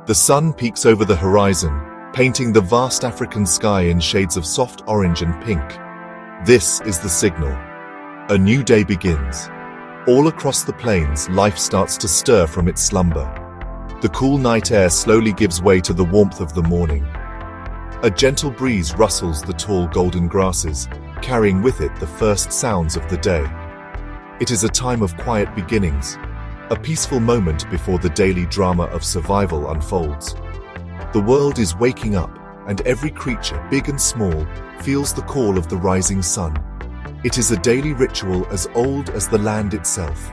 The sun peeks over the horizon, painting the vast African sky in shades of soft orange and pink. This is the signal. A new day begins. All across the plains, life starts to stir from its slumber. The cool night air slowly gives way to the warmth of the morning. A gentle breeze rustles the tall golden grasses, carrying with it the first sounds of the day. It is a time of quiet beginnings, a peaceful moment before the daily drama of survival unfolds. The world is waking up, and every creature, big and small, feels the call of the rising sun. It is a daily ritual as old as the land itself.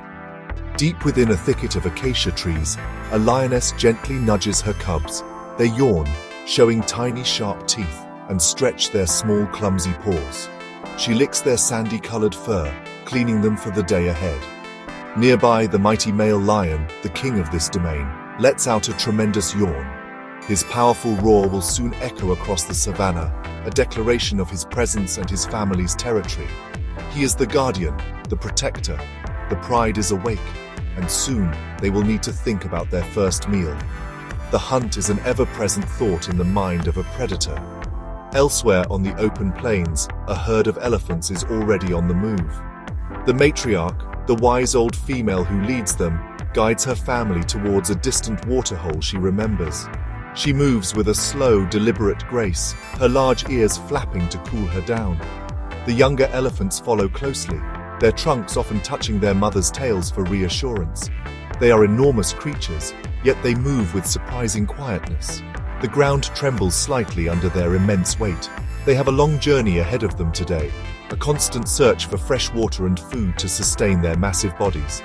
Deep within a thicket of acacia trees, a lioness gently nudges her cubs. They yawn, showing tiny sharp teeth, and stretch their small clumsy paws. She licks their sandy-colored fur, cleaning them for the day ahead. Nearby, the mighty male lion, the king of this domain, lets out a tremendous yawn. His powerful roar will soon echo across the savannah, a declaration of his presence and his family's territory. He is the guardian, the protector. The pride is awake, and soon they will need to think about their first meal. The hunt is an ever-present thought in the mind of a predator. Elsewhere on the open plains, a herd of elephants is already on the move. The matriarch, the wise old female who leads them, guides her family towards a distant waterhole she remembers. She moves with a slow, deliberate grace, her large ears flapping to cool her down. The younger elephants follow closely, their trunks often touching their mothers' tails for reassurance. They are enormous creatures, yet they move with surprising quietness. The ground trembles slightly under their immense weight. They have a long journey ahead of them today, a constant search for fresh water and food to sustain their massive bodies.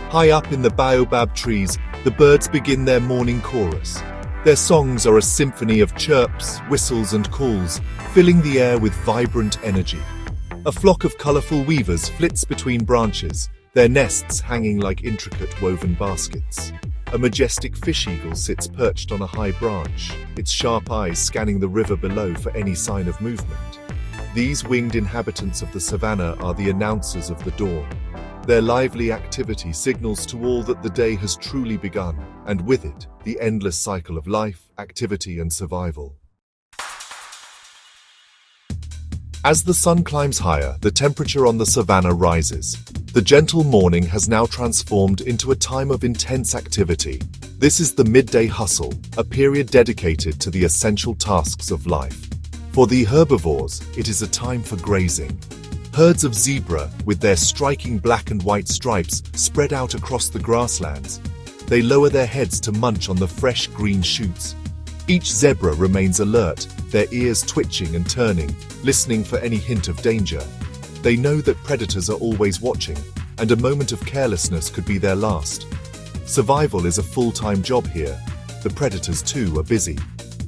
High up in the baobab trees, the birds begin their morning chorus. Their songs are a symphony of chirps, whistles, and calls, filling the air with vibrant energy. A flock of colorful weavers flits between branches, their nests hanging like intricate woven baskets. A majestic fish eagle sits perched on a high branch, its sharp eyes scanning the river below for any sign of movement. These winged inhabitants of the savannah are the announcers of the dawn. Their lively activity signals to all that the day has truly begun, and with it, the endless cycle of life, activity, and survival. As the sun climbs higher, the temperature on the savannah rises. The gentle morning has now transformed into a time of intense activity. This is the midday hustle, a period dedicated to the essential tasks of life. For the herbivores, it is a time for grazing. Herds of zebra, with their striking black and white stripes, spread out across the grasslands. They lower their heads to munch on the fresh green shoots. Each zebra remains alert, their ears twitching and turning, listening for any hint of danger. They know that predators are always watching, and a moment of carelessness could be their last. Survival is a full-time job here. The predators, too, are busy.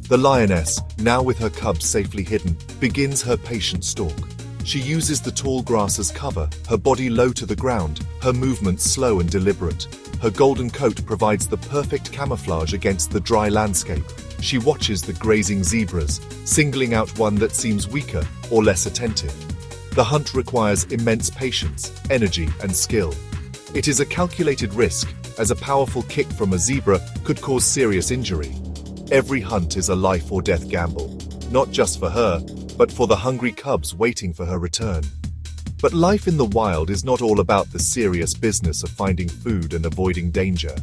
The lioness, now with her cubs safely hidden, begins her patient stalk. She uses the tall grass as cover, her body low to the ground, her movements slow and deliberate. Her golden coat provides the perfect camouflage against the dry landscape. She watches the grazing zebras, singling out one that seems weaker or less attentive. The hunt requires immense patience, energy, and skill. It is a calculated risk, as a powerful kick from a zebra could cause serious injury. Every hunt is a life or death gamble, not just for her, but for the hungry cubs waiting for her return. But life in the wild is not all about the serious business of finding food and avoiding danger.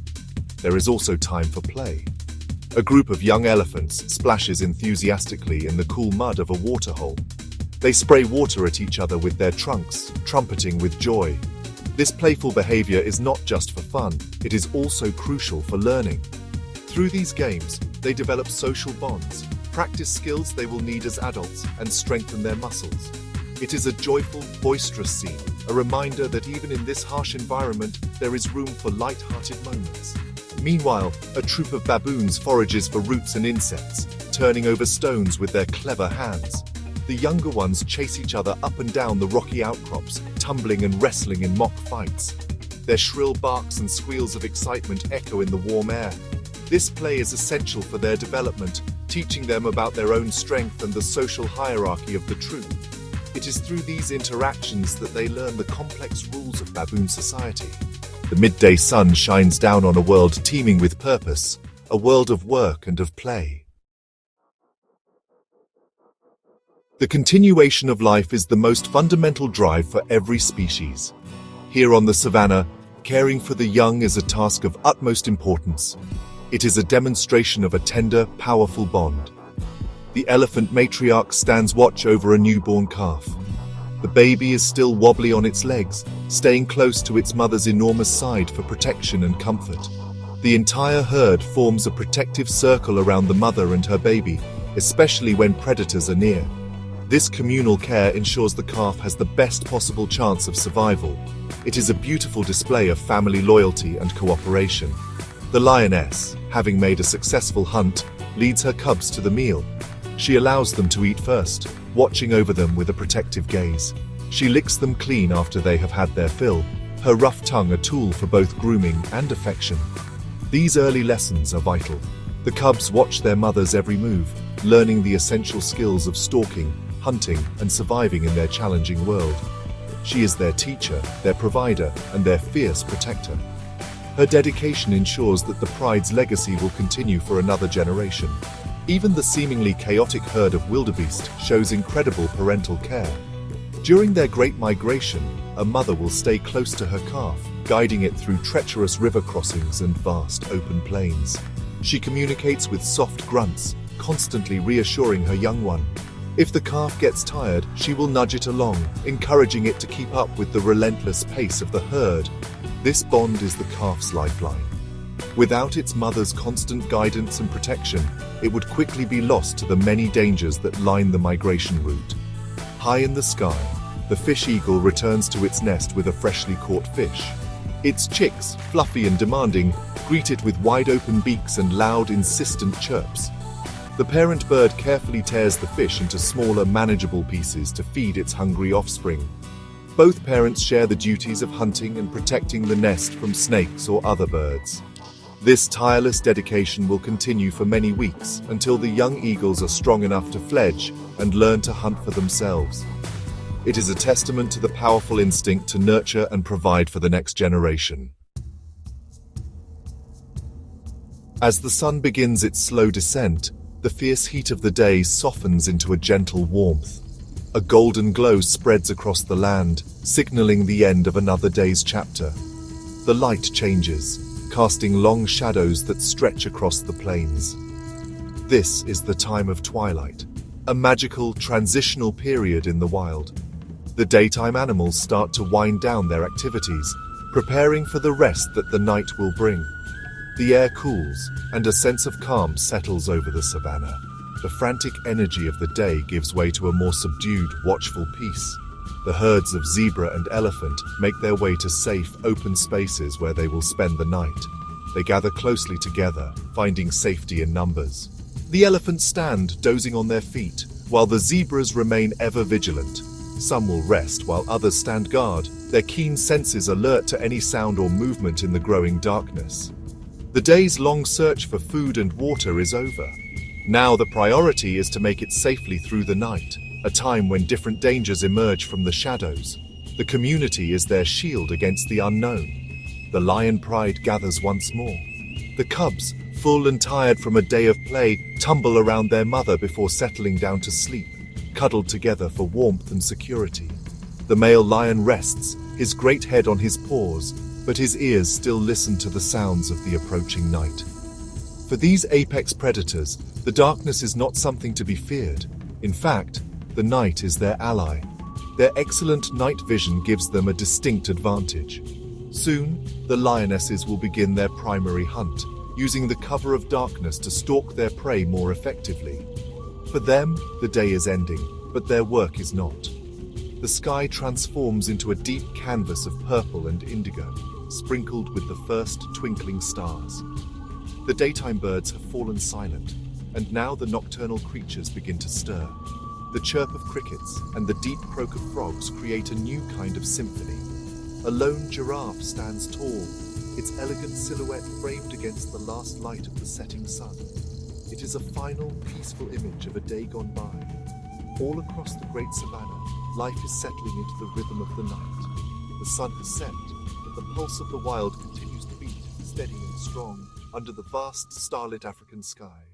There is also time for play. A group of young elephants splashes enthusiastically in the cool mud of a waterhole. They spray water at each other with their trunks, trumpeting with joy. This playful behavior is not just for fun, it is also crucial for learning. Through these games, they develop social bonds, practice skills they will need as adults, and strengthen their muscles. It is a joyful, boisterous scene, a reminder that even in this harsh environment, there is room for light-hearted moments. Meanwhile, a troop of baboons forages for roots and insects, turning over stones with their clever hands. The younger ones chase each other up and down the rocky outcrops, tumbling and wrestling in mock fights. Their shrill barks and squeals of excitement echo in the warm air. This play is essential for their development, teaching them about their own strength and the social hierarchy of the troop. It is through these interactions that they learn the complex rules of baboon society. The midday sun shines down on a world teeming with purpose, a world of work and of play. The continuation of life is the most fundamental drive for every species. Here on the savannah, caring for the young is a task of utmost importance. It is a demonstration of a tender, powerful bond. The elephant matriarch stands watch over a newborn calf. The baby is still wobbly on its legs, staying close to its mother's enormous side for protection and comfort. The entire herd forms a protective circle around the mother and her baby, especially when predators are near. This communal care ensures the calf has the best possible chance of survival. It is a beautiful display of family loyalty and cooperation. The lioness, having made a successful hunt, leads her cubs to the meal. She allows them to eat first, watching over them with a protective gaze. She licks them clean after they have had their fill, her rough tongue a tool for both grooming and affection. These early lessons are vital. The cubs watch their mother's every move, learning the essential skills of stalking, hunting, and surviving in their challenging world. She is their teacher, their provider, and their fierce protector. Her dedication ensures that the pride's legacy will continue for another generation. Even the seemingly chaotic herd of wildebeest shows incredible parental care. During their great migration, a mother will stay close to her calf, guiding it through treacherous river crossings and vast open plains. She communicates with soft grunts, constantly reassuring her young one. If the calf gets tired, she will nudge it along, encouraging it to keep up with the relentless pace of the herd. This bond is the calf's lifeline. Without its mother's constant guidance and protection, it would quickly be lost to the many dangers that line the migration route. High in the sky, the fish eagle returns to its nest with a freshly caught fish. Its chicks, fluffy and demanding, greet it with wide-open beaks and loud, insistent chirps. The parent bird carefully tears the fish into smaller, manageable pieces to feed its hungry offspring. Both parents share the duties of hunting and protecting the nest from snakes or other birds. This tireless dedication will continue for many weeks until the young eagles are strong enough to fledge and learn to hunt for themselves. It is a testament to the powerful instinct to nurture and provide for the next generation. As the sun begins its slow descent, the fierce heat of the day softens into a gentle warmth. A golden glow spreads across the land, signaling the end of another day's chapter. The light changes, casting long shadows that stretch across the plains. This is the time of twilight, a magical, transitional period in the wild. The daytime animals start to wind down their activities, preparing for the rest that the night will bring. The air cools, and a sense of calm settles over the savannah. The frantic energy of the day gives way to a more subdued, watchful peace. The herds of zebra and elephant make their way to safe, open spaces where they will spend the night. They gather closely together, finding safety in numbers. The elephants stand, dozing on their feet, while the zebras remain ever vigilant. Some will rest while others stand guard, their keen senses alert to any sound or movement in the growing darkness. The day's long search for food and water is over. Now the priority is to make it safely through the night, a time when different dangers emerge from the shadows. The community is their shield against the unknown. The lion pride gathers once more. The cubs, full and tired from a day of play, tumble around their mother before settling down to sleep, cuddled together for warmth and security. The male lion rests, his great head on his paws, but his ears still listen to the sounds of the approaching night. For these apex predators, the darkness is not something to be feared. In fact, the night is their ally. Their excellent night vision gives them a distinct advantage. Soon, the lionesses will begin their primary hunt, using the cover of darkness to stalk their prey more effectively. For them, the day is ending, but their work is not. The sky transforms into a deep canvas of purple and indigo, sprinkled with the first twinkling stars. The daytime birds have fallen silent, and now the nocturnal creatures begin to stir. The chirp of crickets and the deep croak of frogs create a new kind of symphony. A lone giraffe stands tall, its elegant silhouette framed against the last light of the setting sun. It is a final, peaceful image of a day gone by. All across the great savannah, life is settling into the rhythm of the night. The sun has set, but the pulse of the wild continues to beat, steady and strong, under the vast starlit African sky.